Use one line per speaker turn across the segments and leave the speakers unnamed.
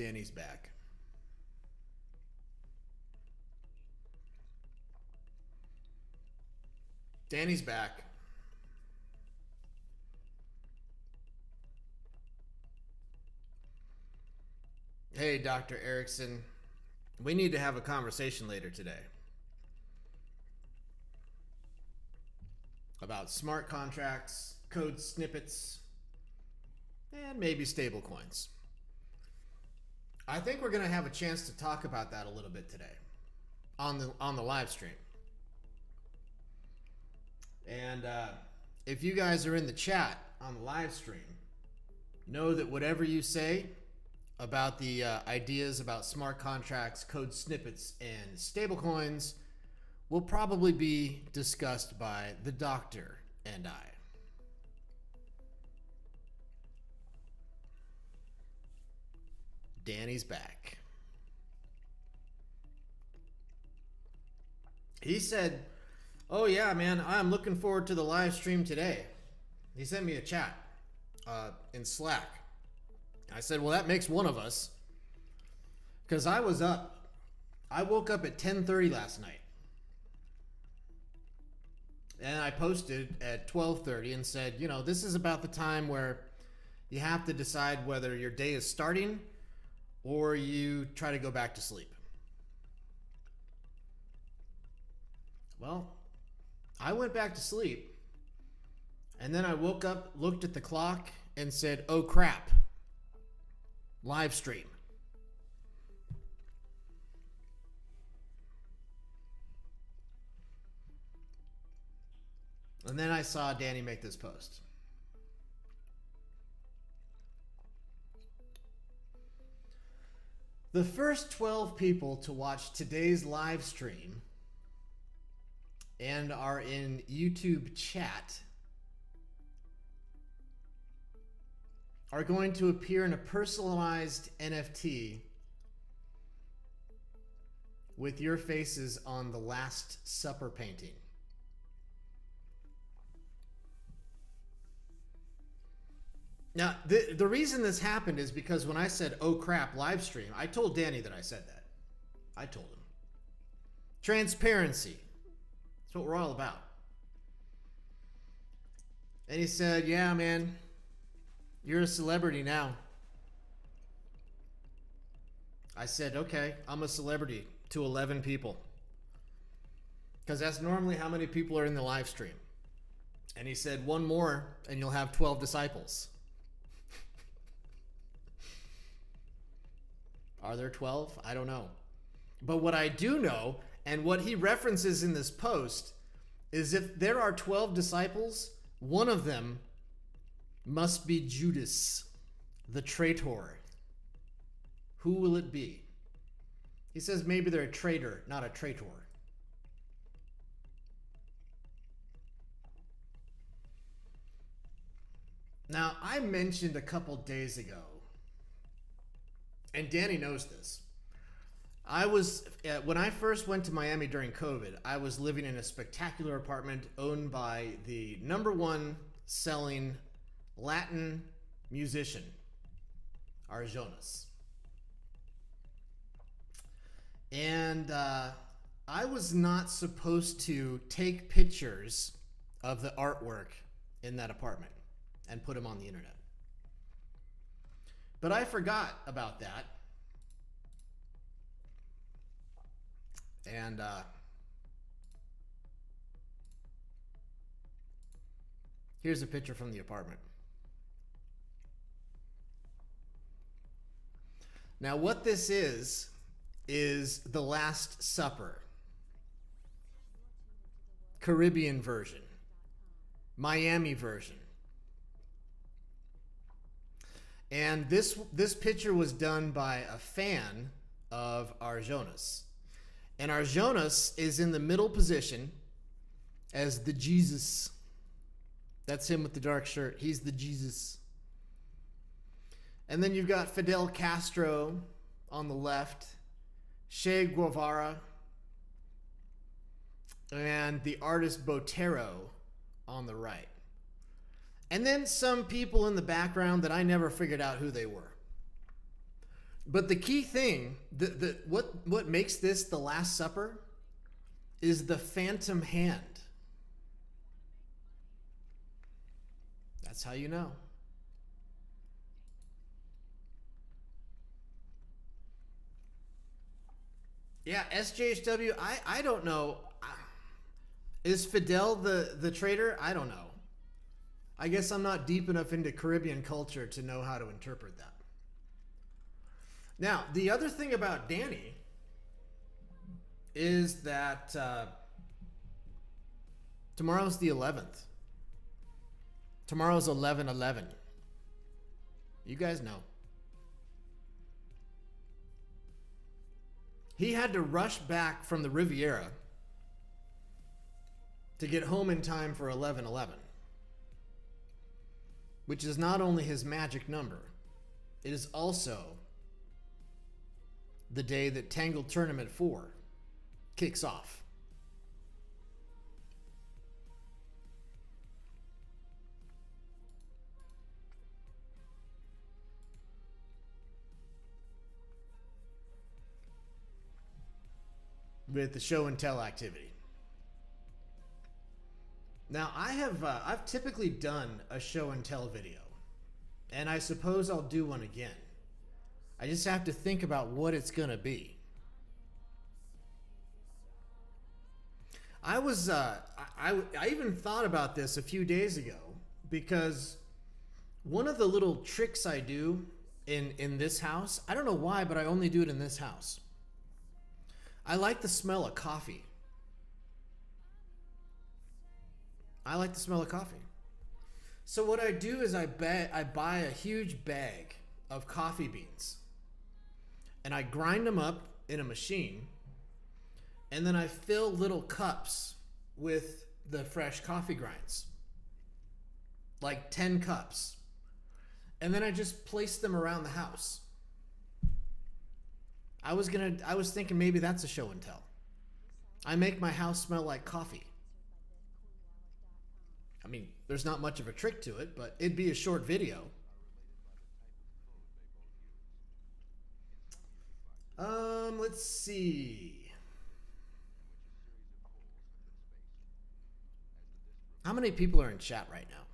Danny's back. Danny's back. Hey, Dr. Erickson. We need to have a conversation later today about smart contracts, code snippets, and maybe stablecoins. I think we're going to have a chance to talk about that a little bit today on the live stream. And if you guys are in the chat on the live stream, know that whatever you say about the ideas about smart contracts, code snippets, and stablecoins will probably be discussed by the doctor and I. Danny's back. He said, "Oh yeah, man, I'm looking forward to the live stream today." He sent me a chat in Slack. I said, "Well, that makes one of us." Because I was up. I woke up at 10:30 last night. And I posted at 12:30 and said, you know, this is about the time where you have to decide whether your day is starting or you try to go back to sleep. Well, I went back to sleep, and then I woke up, looked at the clock, and said, oh crap, live stream. And then I saw Danny make this post. The first 12 people to watch today's live stream and are in YouTube chat are going to appear in a personalized NFT with your faces on the Last Supper painting. Now, the reason this happened is because when I said, oh crap, live stream, I told Danny that I said that. I told him. Transparency. That's what we're all about. And he said, yeah, man, you're a celebrity now. I said, okay, I'm a celebrity to 11 people. Because that's normally how many people are in the live stream. And he said, one more and you'll have 12 disciples. Are there 12? I don't know. But what I do know, and what he references in this post, is if there are 12 disciples, one of them must be Judas, the traitor. Who will it be? He says maybe they're a traitor, not a traitor. Now, I mentioned a couple days ago, and Danny knows this. When I first went to Miami during COVID, I was living in a spectacular apartment owned by the #1 selling Latin musician, Arjonas. And I was not supposed to take pictures of the artwork in that apartment and put them on the internet. But I forgot about that. And here's a picture from the apartment. Now, what this is the Last Supper. Caribbean version. Miami version. And this picture was done by a fan of Arjonas. And Arjonas is in the middle position as the Jesus. That's him with the dark shirt. He's the Jesus. And then you've got Fidel Castro on the left, Che Guevara, and the artist Botero on the right. And then some people in the background that I never figured out who they were. But the key thing, what makes this the Last Supper is the phantom hand. That's how you know. Yeah, SJHW, I don't know. Is Fidel the traitor? I don't know. I guess I'm not deep enough into Caribbean culture to know how to interpret that. Now, the other thing about Danny is that tomorrow's the 11th. Tomorrow's 11/11. You guys know. He had to rush back from the Riviera to get home in time for 11/11, which is not only his magic number, it is also the day that Tangled Tournament 4 kicks off. With the show and tell activity. Now, I've typically done a show and tell video, and I suppose I'll do one again. I just have to think about what it's gonna be. I even thought about this a few days ago, because one of the little tricks I do in this house, I don't know why, but I only do it in this house. I like the smell of coffee. I like the smell of coffee. So what I do is I buy a huge bag of coffee beans, and I grind them up in a machine, and then I fill little cups with the fresh coffee grinds, like 10 cups, and then I just place them around the house. I was thinking maybe that's a show and tell. I make my house smell like coffee. I mean, there's not much of a trick to it, but it'd be a short video. Let's see. How many people are in chat right now?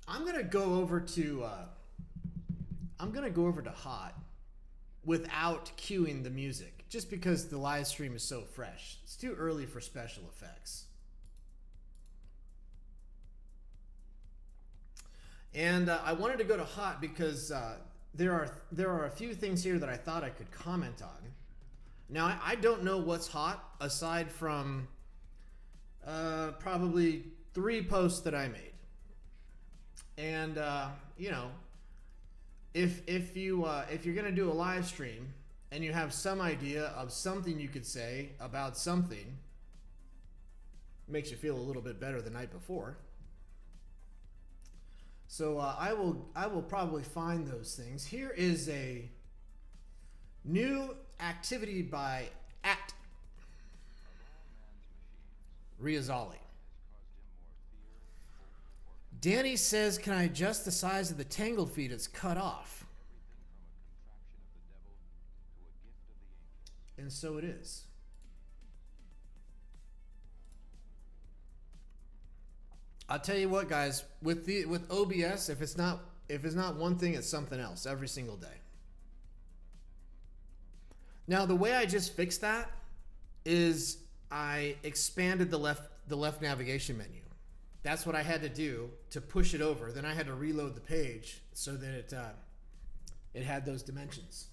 I'm gonna go over to Hot without cueing the music, just because the live stream is so fresh. It's too early for special effects. And I wanted to go to Hot because there are a few things here that I thought I could comment on. Now, I don't know what's hot aside from probably 3 posts that I made. And you know, if you're gonna do a live stream and you have some idea of something you could say about something, makes you feel a little bit better the night before. So I will probably find those things. Here is a new activity by @Riazali. Danny says, can I adjust the size of the Tangled feed? It's cut off. And so it is. I'll tell you what, guys, with OBS, if it's not one thing, it's something else every single day. Now, the way I just fixed that is I expanded the left navigation menu. That's what I had to do to push it over. Then I had to reload the page so that it had those dimensions.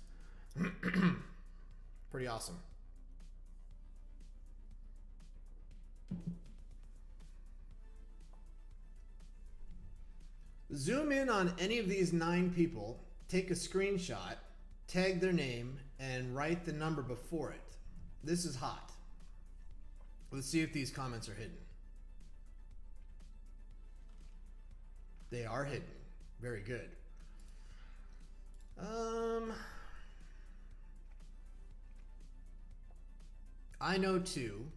Pretty awesome. Zoom in on any of these 9 people, take a screenshot, tag their name, and write the number before it. This is hot. Let's see if these comments are hidden. They are hidden. Very good. I know 2.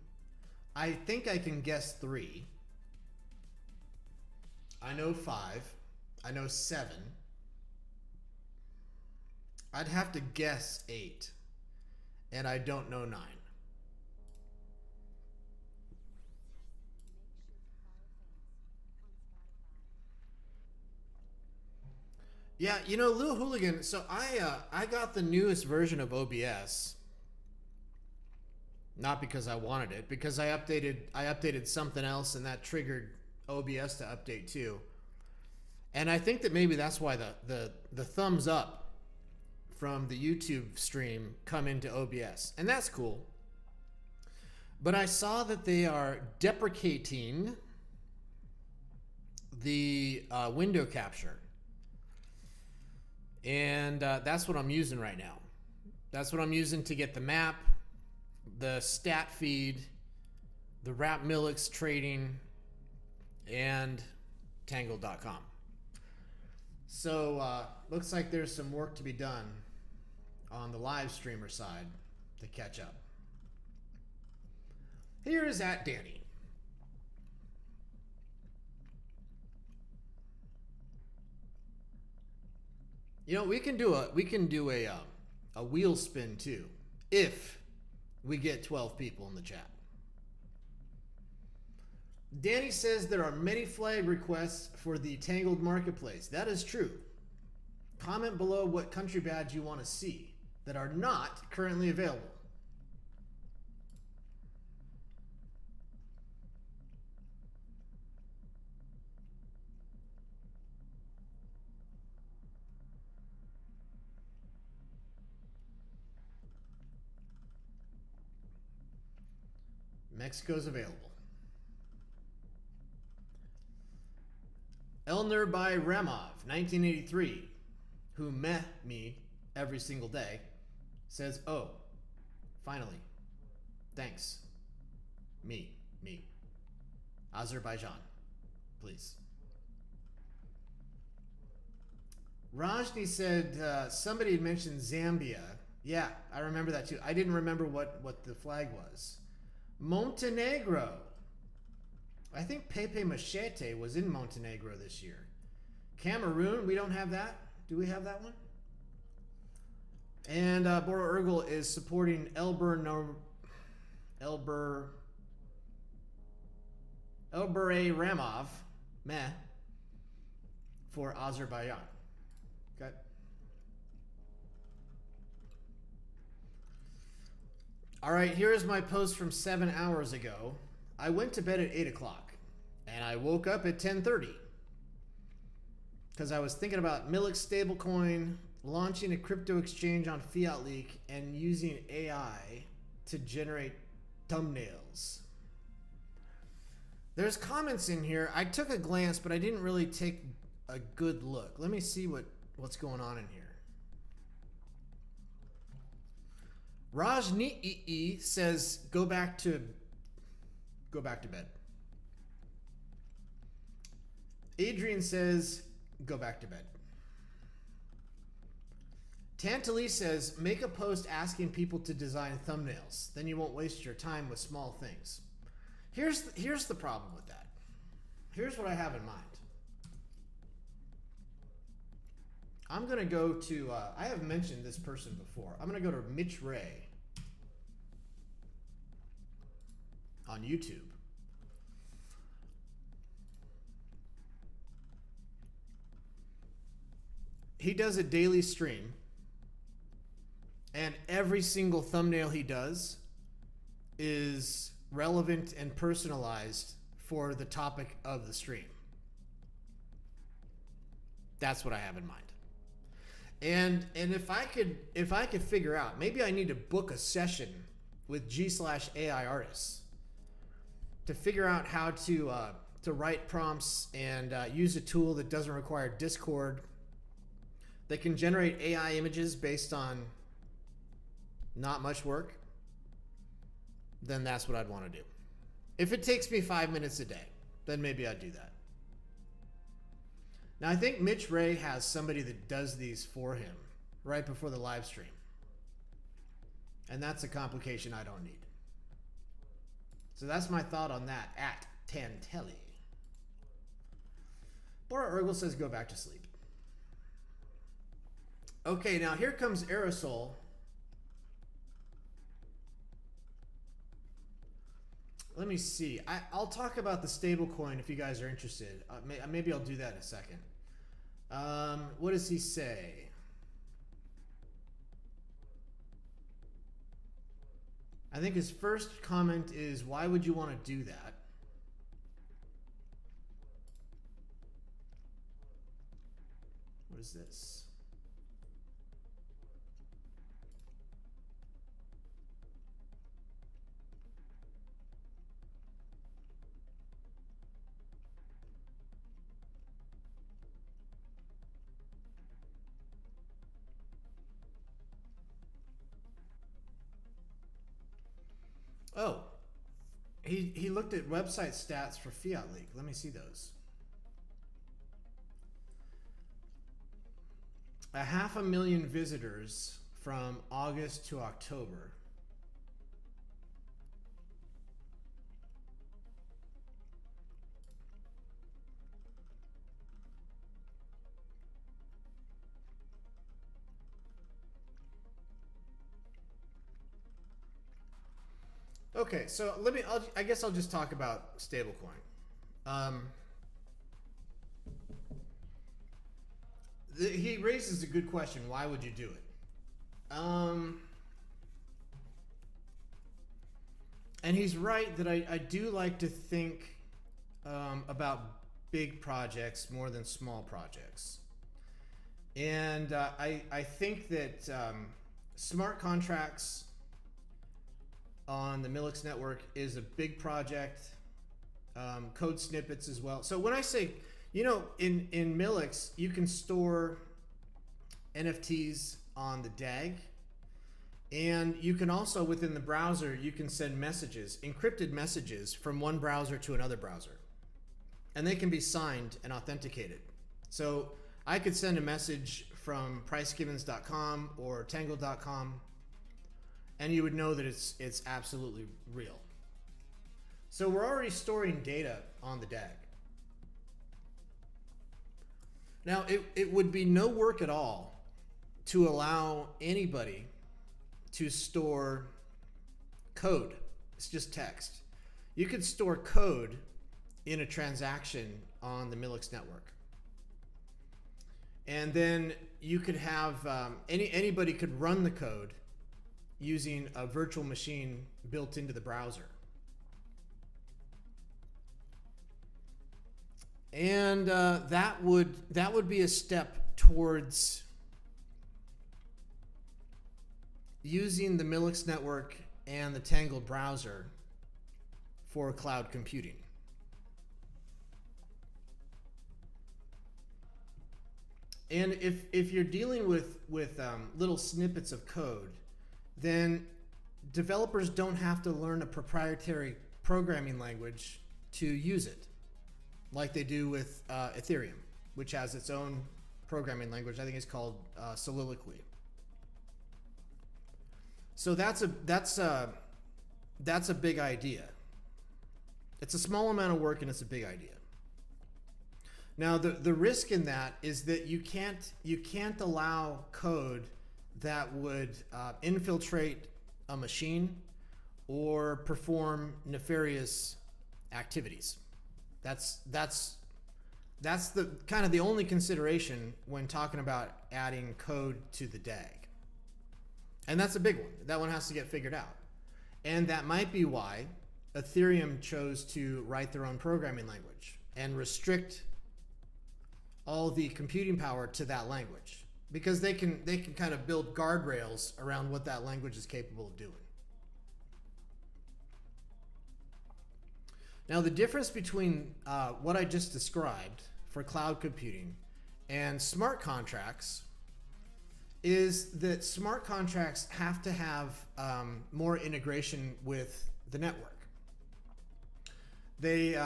I think I can guess 3. I know 5. I know 7. I'd have to guess 8. And I don't know 9. Yeah, you know, Lil Hooligan, so I got the newest version of OBS. Not because I wanted it, because I updated something else and that triggered OBS to update too. And I think that maybe that's why the thumbs up from the YouTube stream come into OBS. And that's cool. But I saw that they are deprecating the window capture. And that's what I'm using right now. That's what I'm using to get the map, the stat feed, the Rapmilix trading, and Tangled.com. So looks like there's some work to be done on the live streamer side to catch up. Here is @Danny. You know, we can do a wheel spin too, if we get 12 people in the chat. Danny says there are many flag requests for the Tangled Marketplace. That is true. Comment below what country badge you want to see that are not currently available. Mexico's available. Elner by Ramov, 1983, who meh me every single day, says, "Oh, finally, thanks. Me. Azerbaijan, please." Rajni said somebody had mentioned Zambia. Yeah, I remember that too. I didn't remember what the flag was. Montenegro. I think Pepe Machete was in Montenegro this year. Cameroon, we don't have that. Do we have that one? And Bora Urgel is supporting Elber A. Ramov, meh, for Azerbaijan. Okay. All right, here is my post from 7 hours ago. I went to bed at 8 o'clock and I woke up at 10:30 because I was thinking about Milix stablecoin, launching a crypto exchange on Fiat Leak, and using AI to generate thumbnails. There's comments in here. I took a glance, but I didn't really take a good look. Let me see what's going on in here. Rajni says, go back to bed. Adrian says, go back to bed. Tantali says, make a post asking people to design thumbnails. Then you won't waste your time with small things. Here's the problem with that. Here's what I have in mind. I'm going to go to, I have mentioned this person before. I'm going to go to Mitch Ray on YouTube. He does a daily stream, and every single thumbnail he does is relevant and personalized for the topic of the stream. That's what I have in mind. And if I could figure out, maybe I need to book a session with G/AI artists to figure out how to write prompts and use a tool that doesn't require Discord, that can generate AI images based on not much work, then that's what I'd want to do. If it takes me 5 minutes a day, then maybe I'd do that. Now, I think Mitch Ray has somebody that does these for him right before the live stream. And that's a complication I don't need. So that's my thought on that, @Tantelli. Or Urgel says go back to sleep. Okay, now here comes Aerosol. Let me see. I'll talk about the stablecoin if you guys are interested. Maybe I'll do that in a second. What does he say? I think his first comment is, why would you want to do that? What is this? Oh, he looked at website stats for Fiat League. Let me see those. 500,000 visitors from August to October. Okay, so I guess I'll just talk about stablecoin. He raises a good question. Why would you do it? And he's right that I do like to think about big projects more than small projects. And I think that smart contracts on the Millix network is a big project. Code snippets as well. So when I say, in Millix, you can store NFTs on the DAG. And you can also, within the browser, you can send messages, encrypted messages from one browser to another browser. And they can be signed and authenticated. So I could send a message from pricegibbons.com or tangle.com, and you would know that it's absolutely real. So we're already storing data on the DAG. Now, it would be no work at all to allow anybody to store code. It's just text. You could store code in a transaction on the Millix network. And then you could have, anybody could run the code using a virtual machine built into the browser. And that would be a step towards using the Millix network and the Tangle browser for cloud computing. And if you're dealing with little snippets of code, then developers don't have to learn a proprietary programming language to use it, like they do with Ethereum, which has its own programming language. I think it's called Soliloquy. So that's a big idea. It's a small amount of work and it's a big idea. Now the risk in that is that you can't allow code that would infiltrate a machine or perform nefarious activities. That's the kind of the only consideration when talking about adding code to the DAG. And that's a big one. That one has to get figured out. And that might be why Ethereum chose to write their own programming language and restrict all the computing power to that language, because they can kind of build guardrails around what that language is capable of doing. Now, the difference between what I just described for cloud computing and smart contracts is that smart contracts have to have more integration with the network. They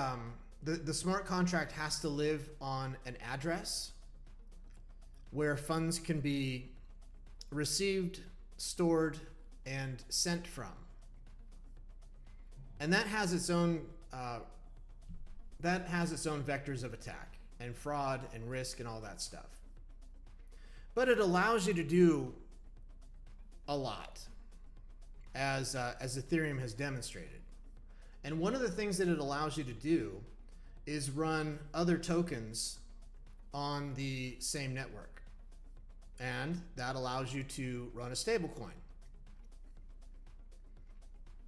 the smart contract has to live on an address where funds can be received, stored, and sent from. And that has its own vectors of attack. and fraud and risk and all that stuff. But it allows you to do a lot, as Ethereum has demonstrated. And one of the things that it allows you to do is run other tokens on the same network. And that allows you to run a stablecoin.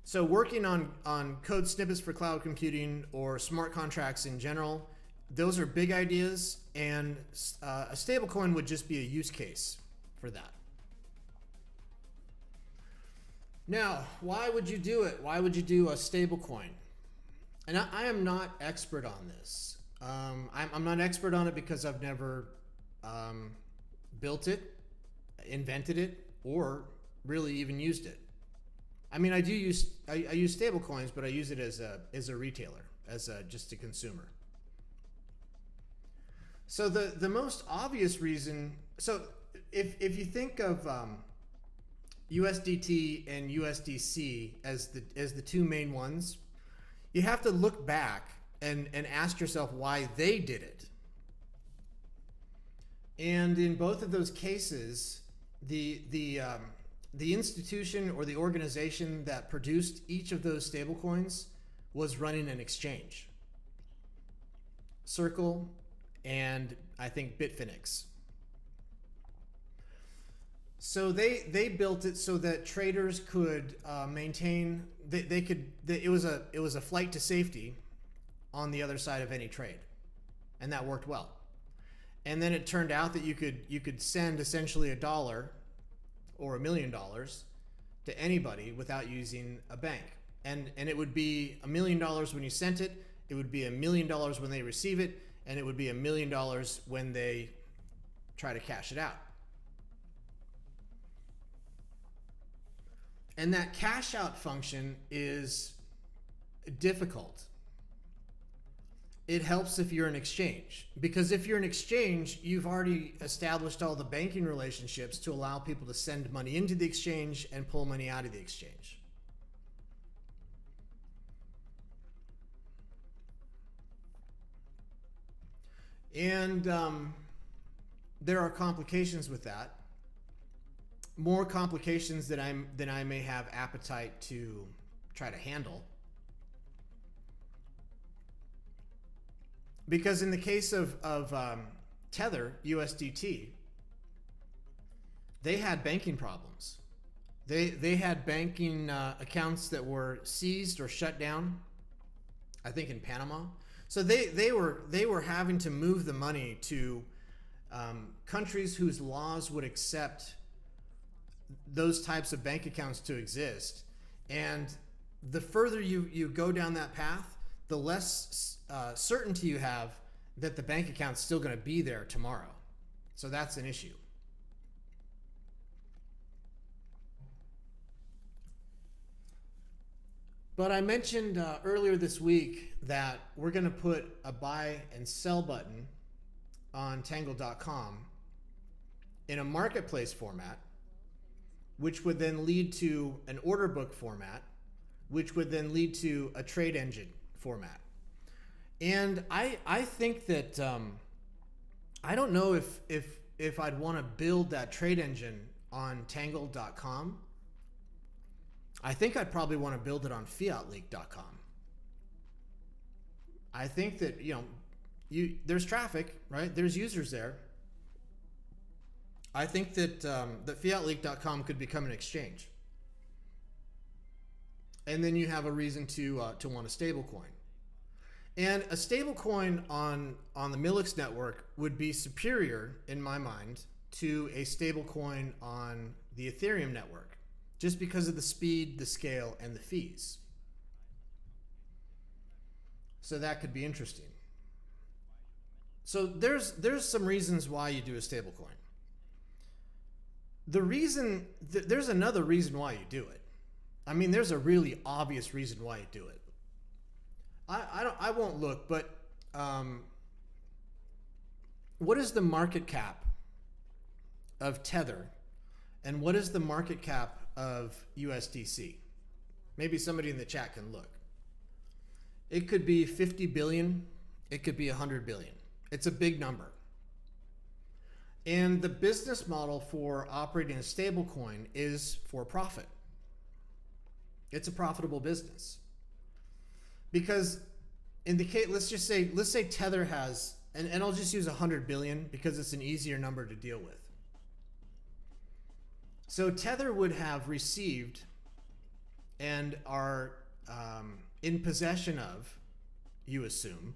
So working on code snippets for cloud computing or smart contracts in general, those are big ideas, and a stablecoin would just be a use case for that. Now, why would you do it? Why would you do a stablecoin? And I am not expert on this. I'm not expert on it because I've never built it, invented it, or really even used it. I mean, I use stablecoins, but I use it as a retailer, just a consumer. So the most obvious reason, so if you think of USDT and USDC as the two main ones, you have to look back and ask yourself why they did it. And in both of those cases, the institution or the organization that produced each of those stablecoins was running an exchange. Circle and I think Bitfinex. So they built it so that traders could maintain. It was a flight to safety on the other side of any trade, and that worked well. And then it turned out that you could send essentially $1 or $1 million to anybody without using a bank, and it would be $1 million when you sent it. It would be $1 million when they receive it, and it would be $1 million when they try to cash it out. And that cash out function is difficult. It helps if you're an exchange, because if you're an exchange, you've already established all the banking relationships to allow people to send money into the exchange and pull money out of the exchange. And there are complications with that. More complications than I may have appetite to try to handle. Because in the case of Tether, USDT, they had banking problems. They had banking accounts that were seized or shut down, I think in Panama. So they were having to move the money to countries whose laws would accept those types of bank accounts to exist. And the further you go down that path, the less certainty you have that the bank account's still going to be there tomorrow. So that's an issue. But I mentioned earlier this week that we're going to put a buy and sell button on Tangle.com in a marketplace format, which would then lead to an order book format, which would then lead to a trade engine format. And I think that I don't know if I'd want to build that trade engine on Tangle.com. I think I'd probably want to build it on FiatLeak.com. I think that there's traffic, right? There's users there. I think that that FiatLeak.com could become an exchange, and then you have a reason to want a stablecoin. And a stablecoin on the Milix network would be superior, in my mind, to a stablecoin on the Ethereum network, just because of the speed, the scale, and the fees. So that could be interesting. So there's some reasons why you do a stablecoin. There's another reason why you do it. I mean, there's a really obvious reason why you do it. I won't look, but what is the market cap of Tether, and what is the market cap of USDC? Maybe somebody in the chat can look. It could be 50 billion. It could be 100 billion. It's a big number. And the business model for operating a stablecoin is for profit. It's a profitable business. Because in the case, let's say Tether has, and I'll just use 100 billion because it's an easier number to deal with. So Tether would have received and are in possession of, you assume,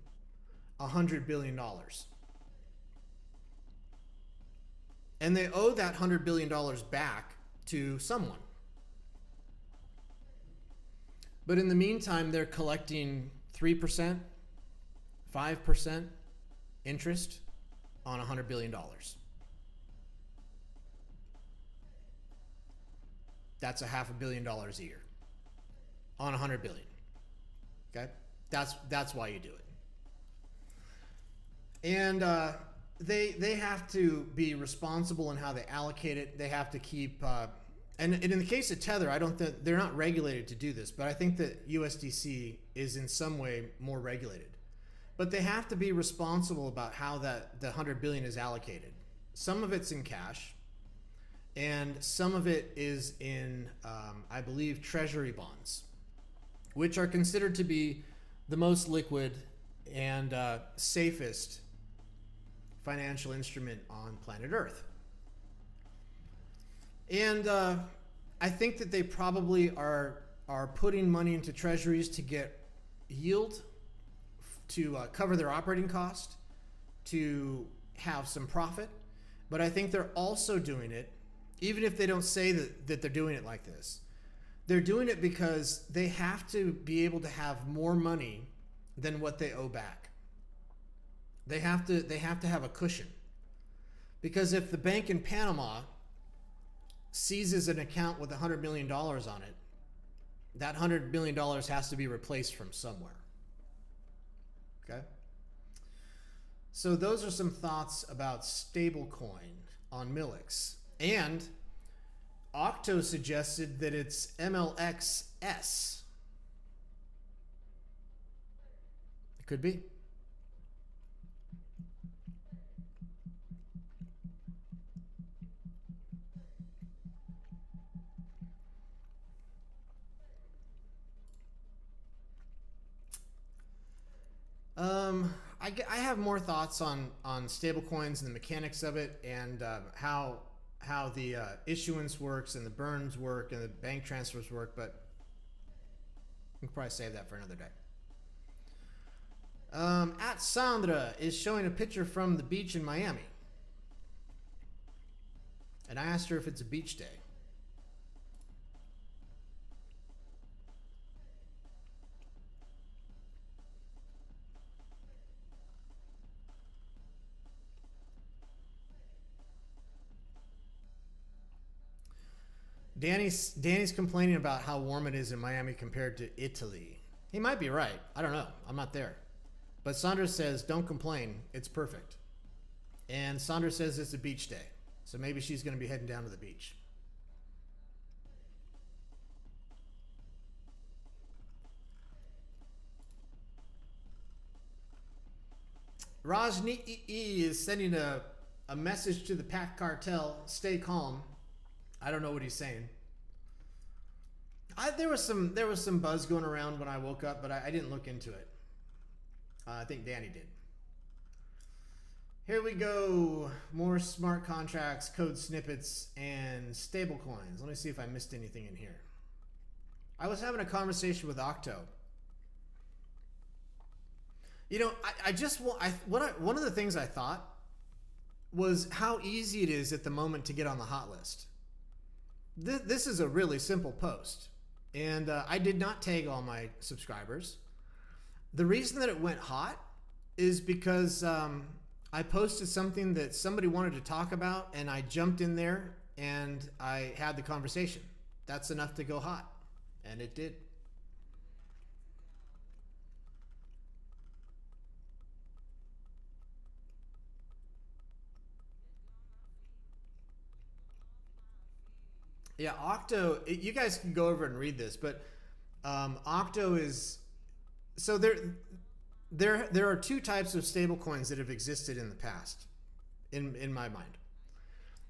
$100 billion. And they owe that $100 billion back to someone. But in the meantime, they're collecting 3%, 5% interest on $100 billion. That's $500 million a year on $100 billion. Okay, that's why you do it. And they have to be responsible in how they allocate it. They have to keep. And in the case of Tether, I don't think they're not regulated to do this, but I think that USDC is in some way more regulated. But they have to be responsible about how the 100 billion is allocated. Some of it's in cash, and some of it is in, I believe, treasury bonds, which are considered to be the most liquid and safest financial instrument on planet Earth. And I think that they probably are putting money into treasuries to get yield, to cover their operating cost, to have some profit. But I think they're also doing it, even if they don't say that they're doing it like this, they're doing it because they have to be able to have more money than what they owe back. They have to have a cushion. Because if the bank in Panama seizes an account with $100 million on it, that $100 million has to be replaced from somewhere. Okay? So those are some thoughts about stablecoin on Millix. And Octo suggested that it's MLXS. It could be. I have more thoughts on stablecoins and the mechanics of it, and how the issuance works and the burns work and the bank transfers work, but we can probably save that for another day. At Sandra is showing a picture from the beach in Miami, and I asked her if it's a beach day. Danny's complaining about how warm it is in Miami compared to Italy. He might be right. I don't know. I'm not there. But Sandra says, don't complain. It's perfect. And Sandra says it's a beach day. So maybe she's going to be heading down to the beach. Rajni is sending a message to the Pack Cartel. Stay calm. I don't know what he's saying. There was some buzz going around when I woke up, but I didn't look into it. I think Danny did. Here we go. More smart contracts, code snippets, and stable coins. Let me see if I missed anything in here. I was having a conversation with Octo. You know, one of the things I thought was how easy it is at the moment to get on the hot list. This is a really simple post, and I did not tag all my subscribers. The reason that it went hot is because I posted something that somebody wanted to talk about, and I jumped in there and I had the conversation. That's enough to go hot, and it did. Yeah, Octo, you guys can go over and read this, but Octo is, so there are two types of stablecoins that have existed in the past, in my mind.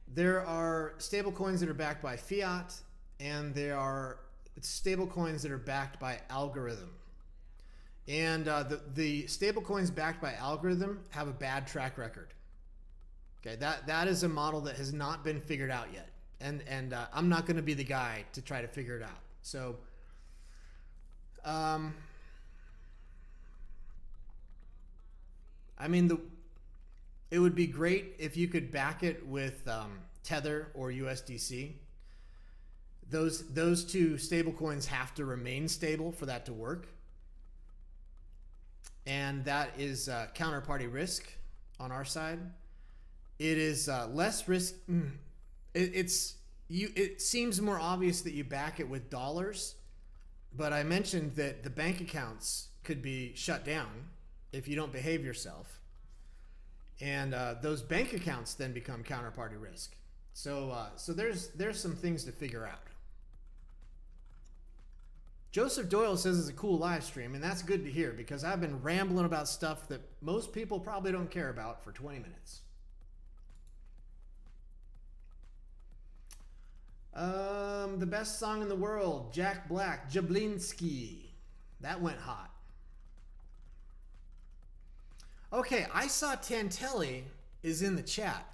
There are stablecoins that are backed by fiat, and there are stablecoins that are backed by algorithm. And the stablecoins backed by algorithm have a bad track record. Okay, that is a model that has not been figured out yet, and I'm not going to be the guy to try to figure it out. So, I mean, it would be great if you could back it with Tether or USDC. Those two stablecoins have to remain stable for that to work, and that is counterparty risk on our side. It is less risk. It seems more obvious that you back it with dollars, but I mentioned that the bank accounts could be shut down if you don't behave yourself, and those bank accounts then become counterparty risk. So there's some things to figure out. Joseph Doyle says it's a cool live stream, and that's good to hear because I've been rambling about stuff that most people probably don't care about for 20 minutes. The best song in the world, Jack Black, Jablinski. That went hot. Okay, I saw Tantelli is in the chat.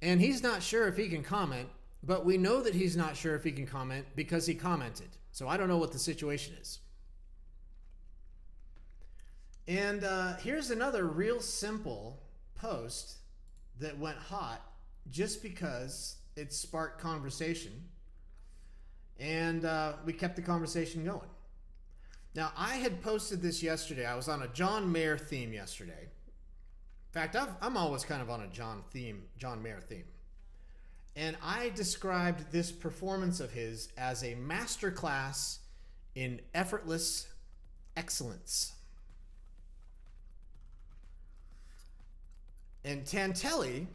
And he's not sure if he can comment, but we know that he's not sure if he can comment because he commented. So I don't know what the situation is. And here's another real simple post that went hot just because it sparked conversation, and we kept the conversation going. Now, I had posted this yesterday. I was on a John Mayer theme yesterday. In fact, I'm always kind of on a John Mayer theme. And I described this performance of his as a masterclass in effortless excellence. And Tantelli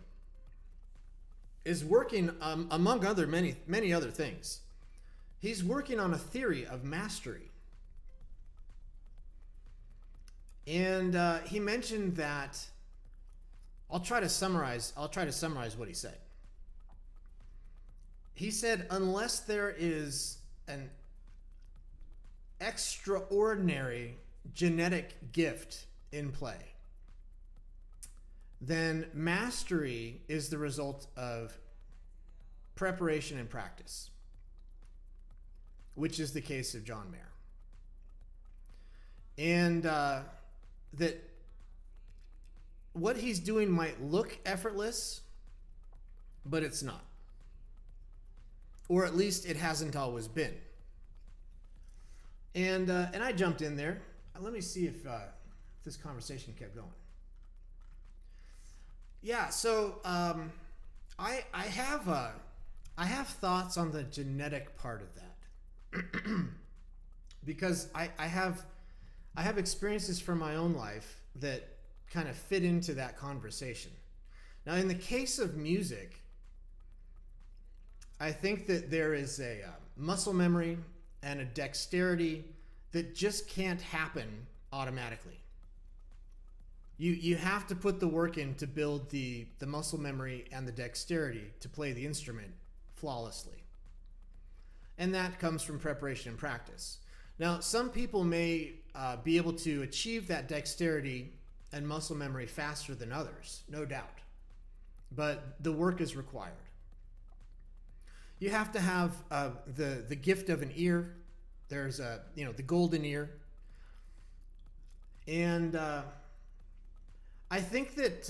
is working, among many other things, he's working on a theory of mastery. And he mentioned that, I'll try to summarize what he said. He said, unless there is an extraordinary genetic gift in play, then mastery is the result of preparation and practice, which is the case of John Mayer. And that what he's doing might look effortless, but it's not. Or at least it hasn't always been. And I jumped in there. Let me see if this conversation kept going. Yeah, so I have thoughts on the genetic part of that because I have experiences from my own life that kind of fit into that conversation. Now, in the case of music, I think that there is a muscle memory and a dexterity that just can't happen automatically. You have to put the work in to build the muscle memory and the dexterity to play the instrument flawlessly. And that comes from preparation and practice. Now, some people may be able to achieve that dexterity and muscle memory faster than others, no doubt. But the work is required. You have to have the gift of an ear. There's the golden ear. And I think that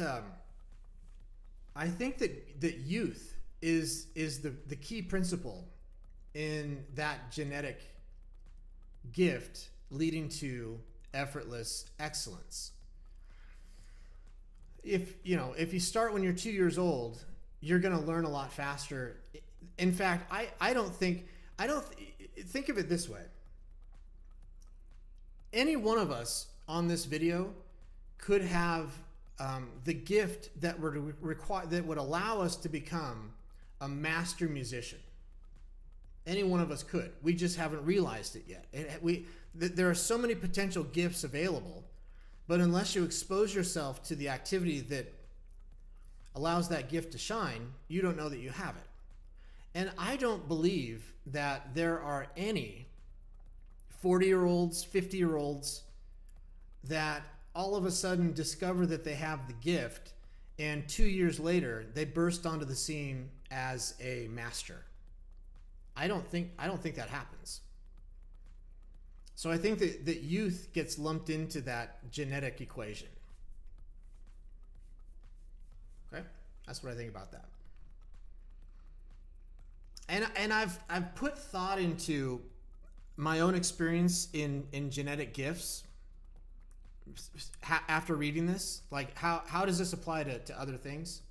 youth is the key principle in that genetic gift leading to effortless excellence. If you start when you're 2 years old, you're going to learn a lot faster. In fact, I don't think of it this way. Any one of us on this video could have the gift that would allow us to become a master musician. Any one of us could. We just haven't realized it yet. There are so many potential gifts available, but unless you expose yourself to the activity that allows that gift to shine, you don't know that you have it. And I don't believe that there are any 40-year-olds, 50-year-olds that all of a sudden discover that they have the gift, and 2 years later they burst onto the scene as a master. I don't think that happens. So I think that youth gets lumped into that genetic equation. Okay? That's what I think about that. And I've put thought into my own experience in genetic gifts after reading this. Like, how does this apply to other things?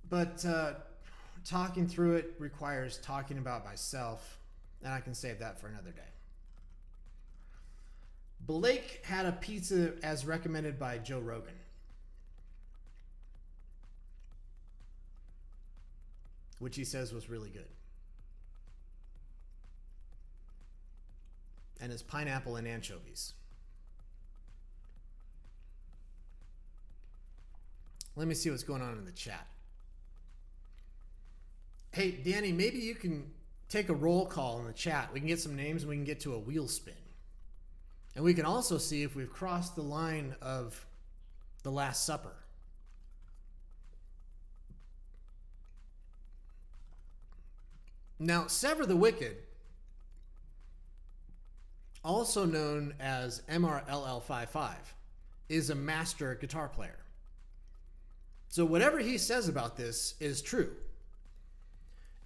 But talking through it requires talking about myself, and I can save that for another day. Blake had a pizza as recommended by Joe Rogan. Which he says was really good. And it's pineapple and anchovies. Let me see what's going on in the chat. Hey, Danny, maybe you can take a roll call in the chat. We can get some names and we can get to a wheel spin. And we can also see if we've crossed the line of the Last Supper. Now, Sever the Wicked, also known as MRLL55, is a master guitar player. So whatever he says about this is true.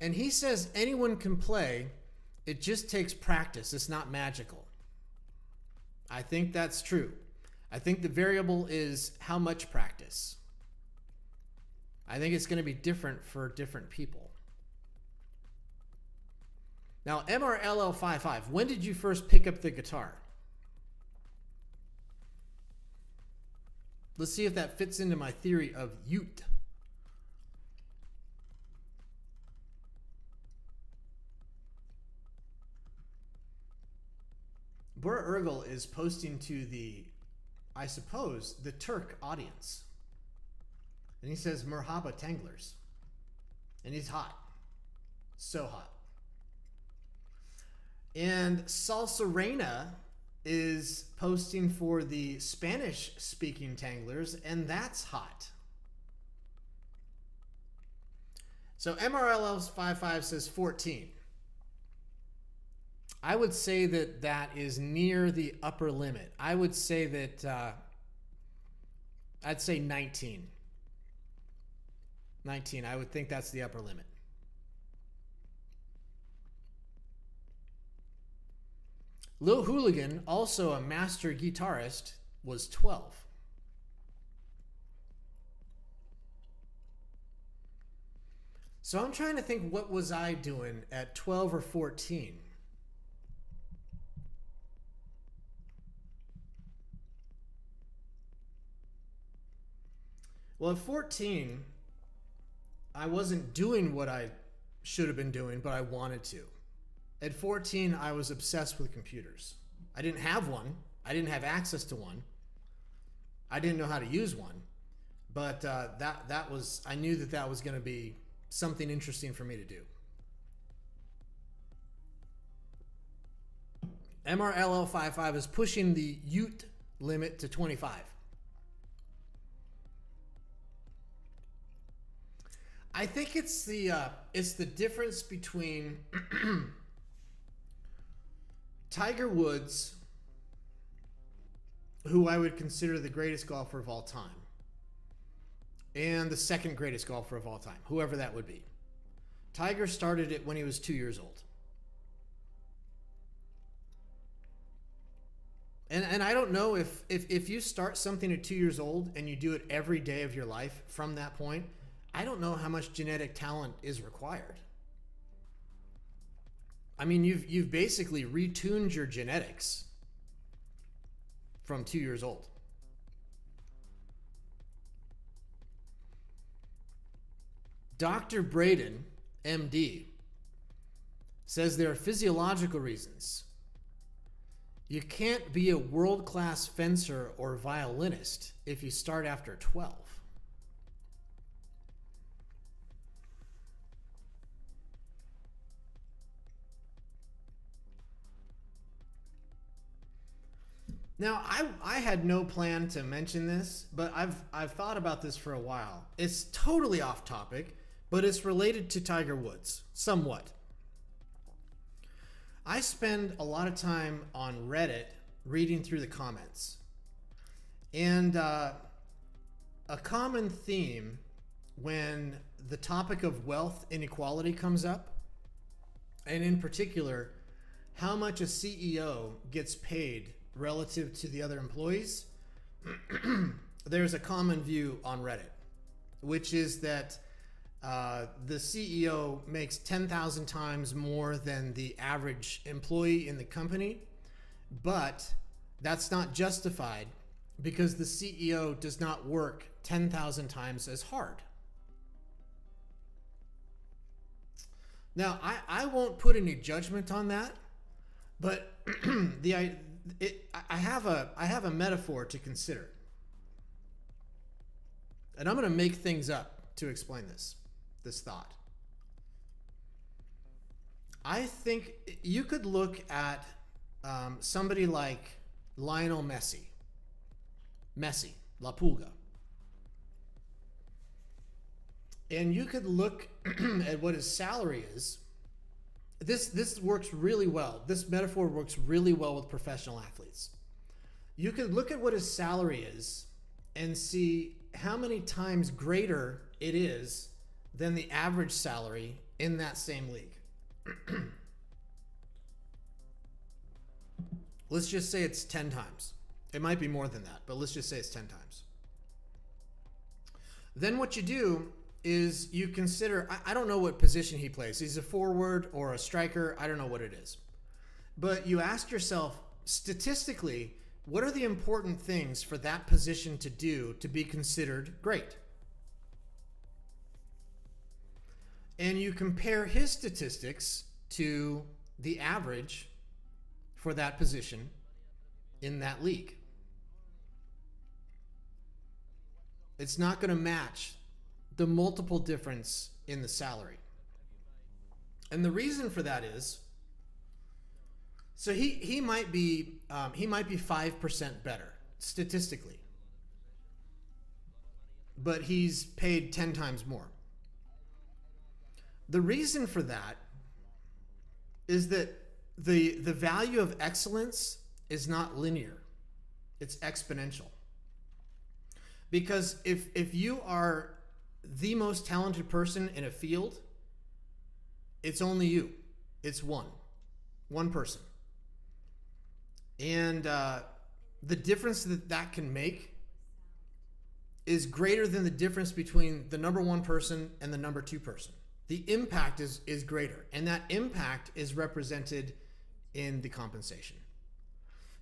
And he says anyone can play, it just takes practice. It's not magical. I think that's true. I think the variable is how much practice. I think it's going to be different for different people. Now, MRLL55, when did you first pick up the guitar? Let's see if that fits into my theory of Ute. Bura Urgel is posting to the, I suppose, the Turk audience. And he says, Merhaba Tanglers. And he's hot. So hot. And Salsa Reina is posting for the Spanish-speaking Tanglers, and that's hot. So MRLL55 says 14. I would say that that is near the upper limit. I would say that, I'd say 19. 19, I would think that's the upper limit. Lil Hooligan, also a master guitarist, was 12. So I'm trying to think, what was I doing at 12 or 14? Well, at 14, I wasn't doing what I should have been doing, but I wanted to. At 14, I was obsessed with computers. I didn't have one. I didn't have access to one. I didn't know how to use one. But that was, I knew that was going to be something interesting for me to do. MRLL55 is pushing the Ute limit to 25. I think it's the difference between Tiger Woods, who I would consider the greatest golfer of all time, and the second greatest golfer of all time, whoever that would be. Tiger started it when he was 2 years old. And I don't know if you start something at 2 years old and you do it every day of your life from that point, I don't know how much genetic talent is required. I mean, you've basically retuned your genetics from 2 years old. Dr. Braden, MD, says there are physiological reasons. You can't be a world-class fencer or violinist if you start after 12. Now, I had no plan to mention this, but I've thought about this for a while. It's totally off topic, but it's related to Tiger Woods, somewhat. I spend a lot of time on Reddit reading through the comments. And a common theme when the topic of wealth inequality comes up, and in particular, how much a CEO gets paid relative to the other employees, there's a common view on Reddit, which is that the CEO makes 10,000 times more than the average employee in the company, but that's not justified because the CEO does not work 10,000 times as hard. Now, I won't put any judgment on that, but I have a metaphor to consider. And I'm going to make things up to explain this thought. I think you could look at somebody like Lionel Messi, La Pulga. And you could look at what his salary is. This works really well. This metaphor works really well with professional athletes. You could look at what his salary is and see how many times greater it is than the average salary in that same league. Let's just say it's 10 times. It might be more than that, but let's just say it's 10 times. Then what you do is you consider, I don't know what position he plays. He's a forward or a striker. I don't know what it is. But you ask yourself, statistically, what are the important things for that position to do to be considered great? And you compare his statistics to the average for that position in that league. It's not going to match the multiple difference in the salary. And the reason for that is, so he might be 5% better statistically, but he's paid 10 times more. The reason for that is that the value of excellence is not linear. It's exponential. Because if you are the most talented person in a field, it's only you. It's one person. And the difference that can make is greater than the difference between the number one person and the number two person. The impact is greater, and that impact is represented in the compensation.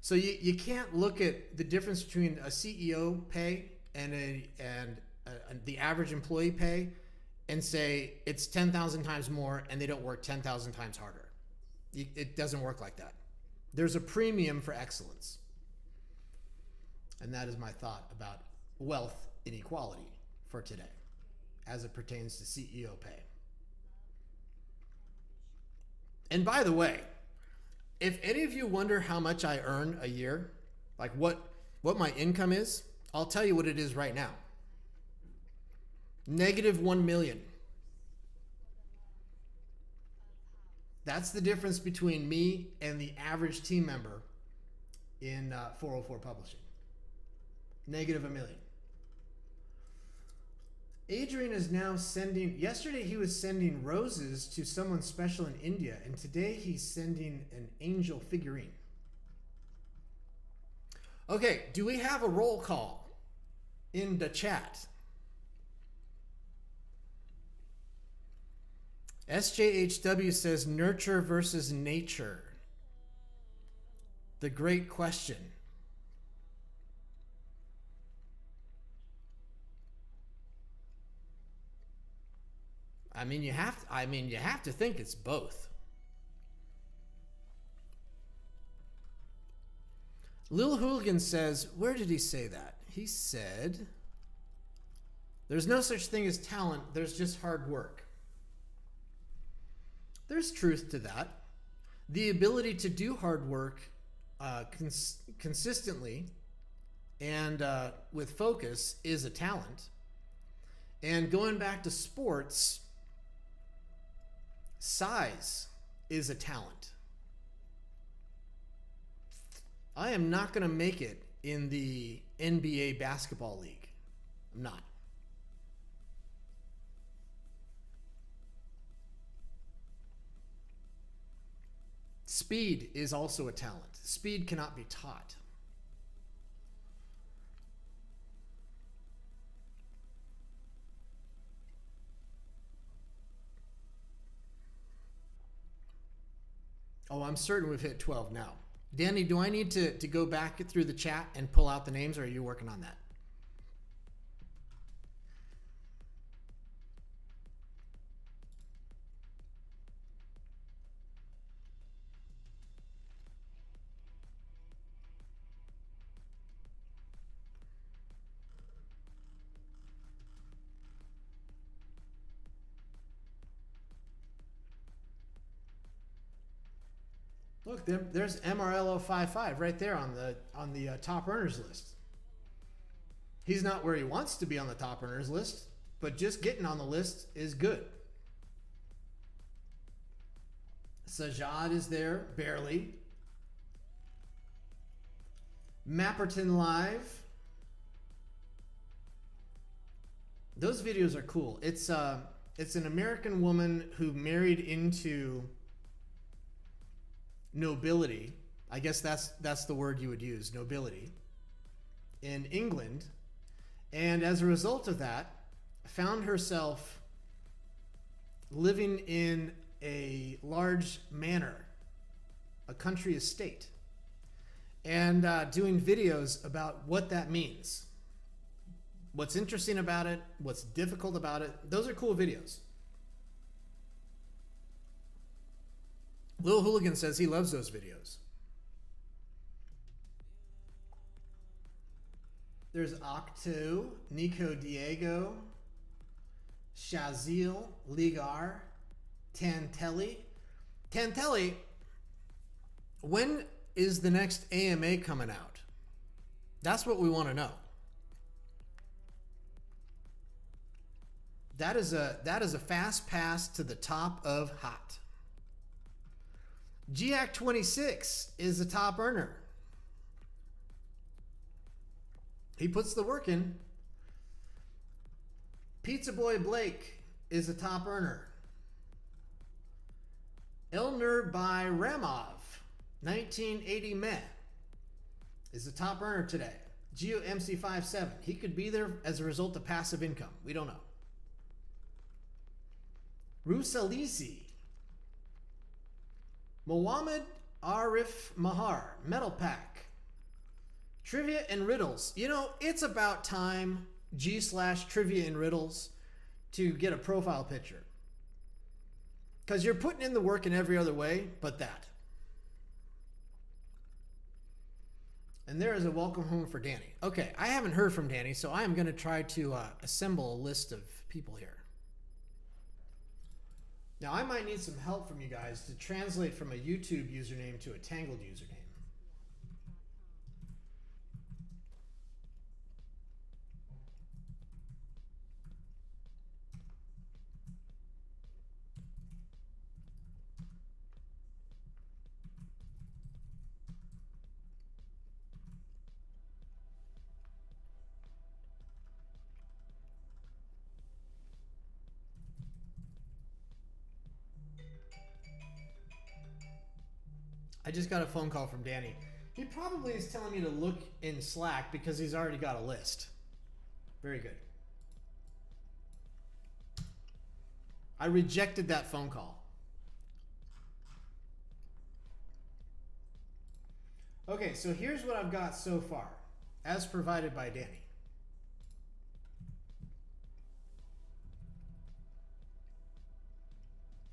So you can't look at the difference between a CEO pay and the average employee pay and say it's 10,000 times more and they don't work 10,000 times harder. It doesn't work like that. There's a premium for excellence. And that is my thought about wealth inequality for today as it pertains to CEO pay. And by the way, if any of you wonder how much I earn a year, like what my income is, I'll tell you what it is right now. -1 million. That's the difference between me and the average team member in 404 Publishing. -1 million. Adrian is now yesterday he was sending roses to someone special in India, and today he's sending an angel figurine. Okay, do we have a roll call in the chat? SJHW says nurture versus nature. The great question. I mean, you have to think it's both. Lil Hooligan says, where did he say that? He said, there's no such thing as talent, there's just hard work. There's truth to that. The ability to do hard work consistently and with focus is a talent. And going back to sports, size is a talent. I am not going to make it in the NBA basketball league. I'm not. Speed is also a talent. Speed cannot be taught. Oh, I'm certain we've hit 12 now. Danny, do I need to go back through the chat and pull out the names, or are you working on that? Look, there's MRLO55 right there on the top earners list. He's not where he wants to be on the top earners list, but just getting on the list is good. Sajad is there, barely. Mapperton Live. Those videos are cool. It's an American woman who married into nobility. I guess that's the word you would use, nobility, in England. And as a result of that, found herself living in a large manor, a country estate, and doing videos about what that means. What's interesting about it, what's difficult about it. Those are cool videos. Lil Hooligan says he loves those videos. There's Octo, Nico Diego, Shazil, Ligar, Tantelli. Tantelli, when is the next AMA coming out? That's what we want to know. That is a fast pass to the top of hot. GAC26 is a top earner. He puts the work in. Pizza Boy Blake is a top earner. Elner by Ramov, 1980 Meh, is a top earner today. Geo MC57, he could be there as a result of passive income. We don't know. Rusalisi. Mohammed Arif Mahar, Metal Pack. Trivia and Riddles. You know, it's about time, G/Trivia and Riddles, to get a profile picture. Because you're putting in the work in every other way but that. And there is a welcome home for Danny. Okay, I haven't heard from Danny, so I am going to try to assemble a list of people here. Now, I might need some help from you guys to translate from a YouTube username to a Tangled username. I just got a phone call from Danny. He probably is telling me to look in Slack because he's already got a list. Very good. I rejected that phone call. Okay, so here's what I've got so far, as provided by Danny.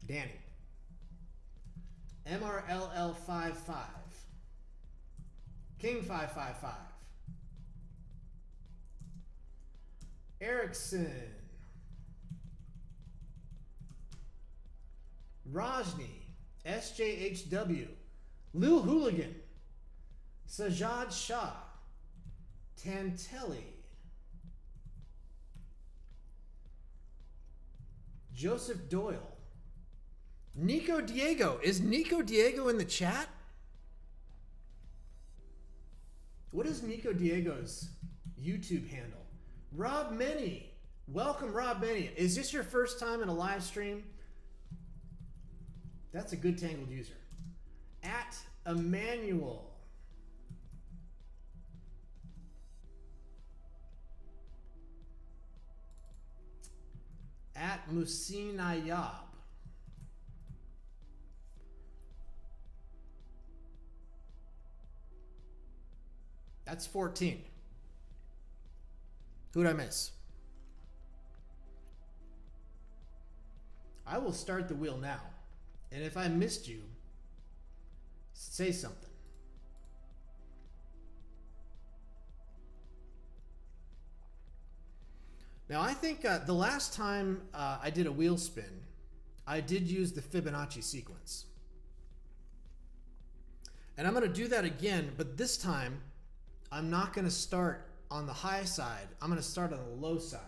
Danny. MRLL55. King 555. Erickson. Rajni. SJHW. Lil Hooligan. Sajad Shah. Tantelli. Joseph Doyle. Nico Diego. Is Nico Diego in the chat? What is Nico Diego's YouTube handle? Rob Many. Welcome, Rob Many. Is this your first time in a live stream? That's a good Tangled user. At Emmanuel. At Musinayab. That's 14. Who'd I miss? I will start the wheel now. And if I missed you, say something. Now, I think the last time I did a wheel spin, I did use the Fibonacci sequence. And I'm going to do that again, but this time, I'm not going to start on the high side. I'm going to start on the low side.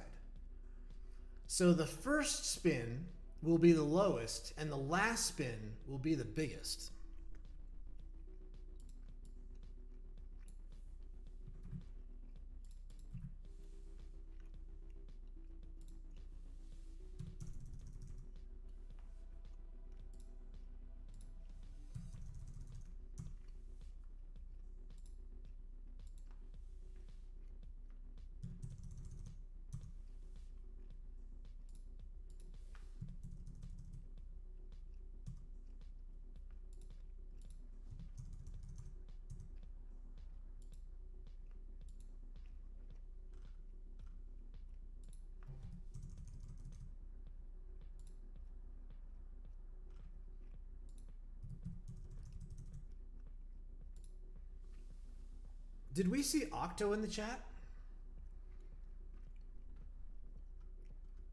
So the first spin will be the lowest, and the last spin will be the biggest. Did we see Octo in the chat?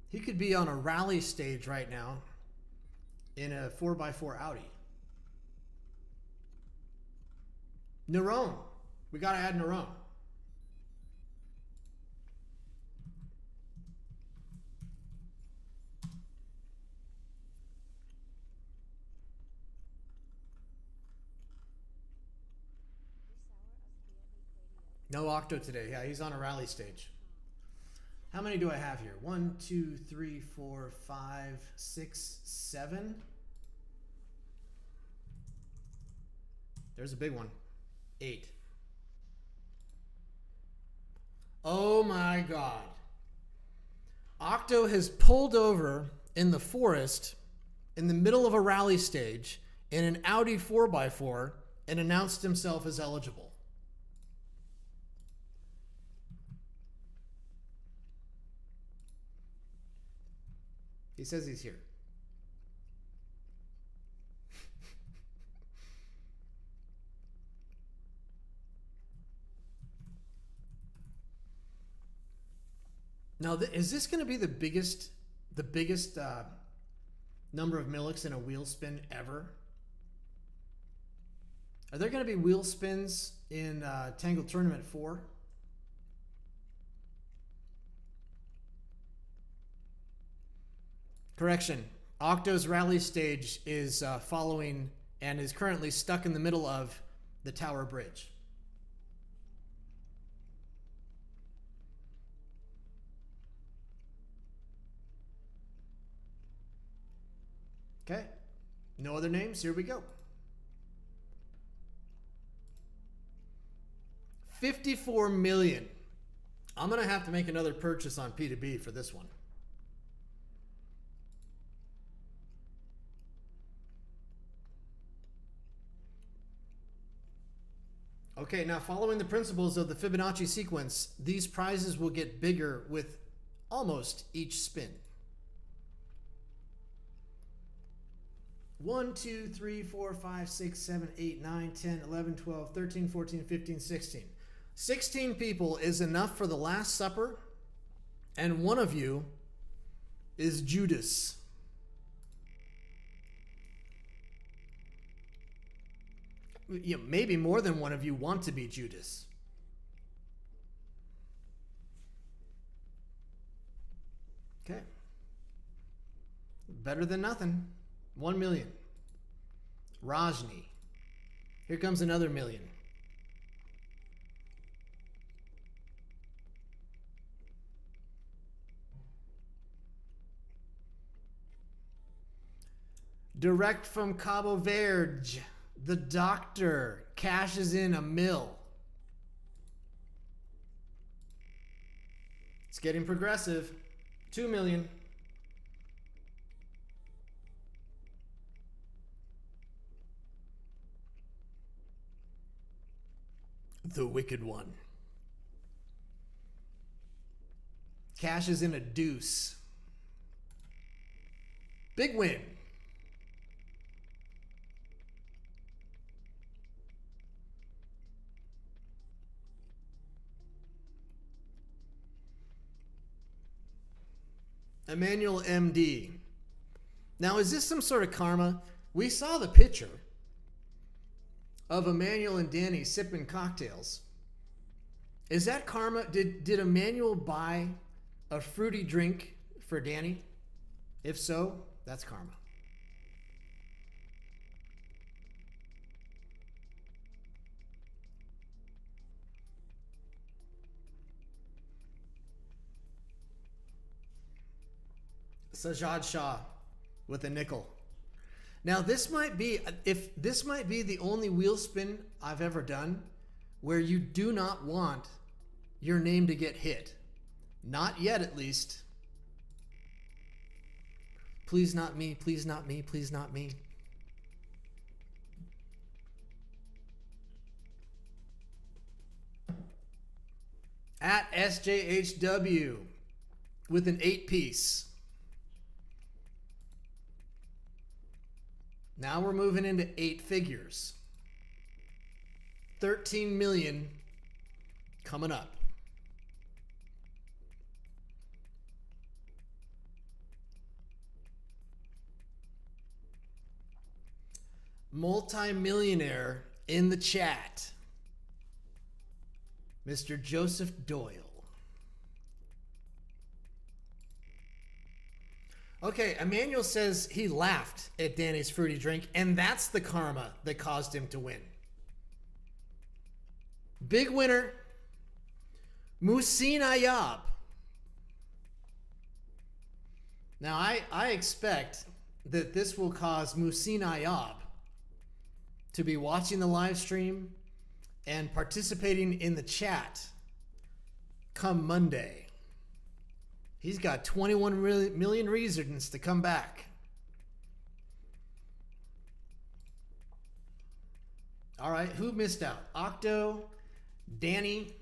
He could be on a rally stage right now in a 4x4 Audi. Nerone. We got to add Nerone. No Octo today. Yeah, he's on a rally stage. How many do I have here? 1, 2, 3, 4, 5, 6, 7. There's a big one. 8. Oh my God. Octo has pulled over in the forest in the middle of a rally stage in an Audi 4x4 and announced himself as eligible. He says he's here. Now, is this going to be the biggest number of Milliks in a wheel spin ever? Are there going to be wheel spins in Tangle Tournament 4? Correction. Octo's rally stage is following and is currently stuck in the middle of the Tower Bridge. Okay. No other names? Here we go. 54 million. I'm going to have to make another purchase on P2B for this one. Okay, now following the principles of the Fibonacci sequence, these prizes will get bigger with almost each spin. 1, 2, 3, 4, 5, 6, 7, 8, 9, 10, 11, 12, 13, 14, 15, 16. 16 people is enough for the Last Supper, and one of you is Judas. You know, maybe more than one of you want to be Judas. Okay. Better than nothing. 1 million. Rajni. Here comes another million. Direct from Cabo Verde. The doctor cashes in $1 million. It's getting progressive. 2 million. The Wicked One cashes in a deuce. Big win. Emmanuel MD. Now, is this some sort of karma? We saw the picture of Emmanuel and Danny sipping cocktails. Is that karma? Did Emmanuel buy a fruity drink for Danny? If so, that's karma. Sajad Shah with a nickel. Now this might be the only wheel spin I've ever done where you do not want your name to get hit. Not yet, at least. Please not me, please not me, please not me. At SJHW with an 8-piece. Now we're moving into 8 figures. 13 million coming up. Multi-millionaire in the chat. Mr. Joseph Doyle. Okay, Emmanuel says he laughed at Danny's fruity drink, and that's the karma that caused him to win. Big winner, Muhsin Ayab. Now, I expect that this will cause Muhsin Ayab to be watching the live stream and participating in the chat come Monday. He's got 21 million reasons to come back. All right, who missed out? Octo, Danny,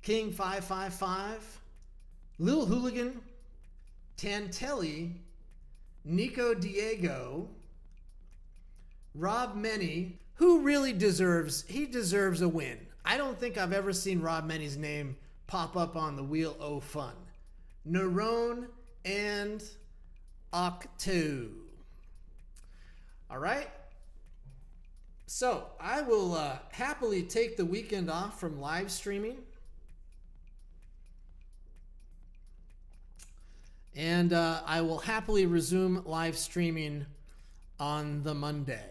King 555, Lil Hooligan, Tantelli, Nico Diego, Rob Many, who really deserves a win. I don't think I've ever seen Rob Many's name pop up on the Wheel O Fun. Nerone and Octo. All right. So I will happily take the weekend off from live streaming. And I will happily resume live streaming on the Monday.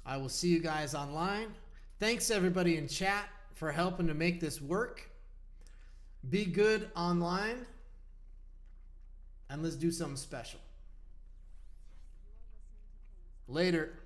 I will see you guys online. Thanks everybody in chat for helping to make this work. Be good online. And let's do something special. Later.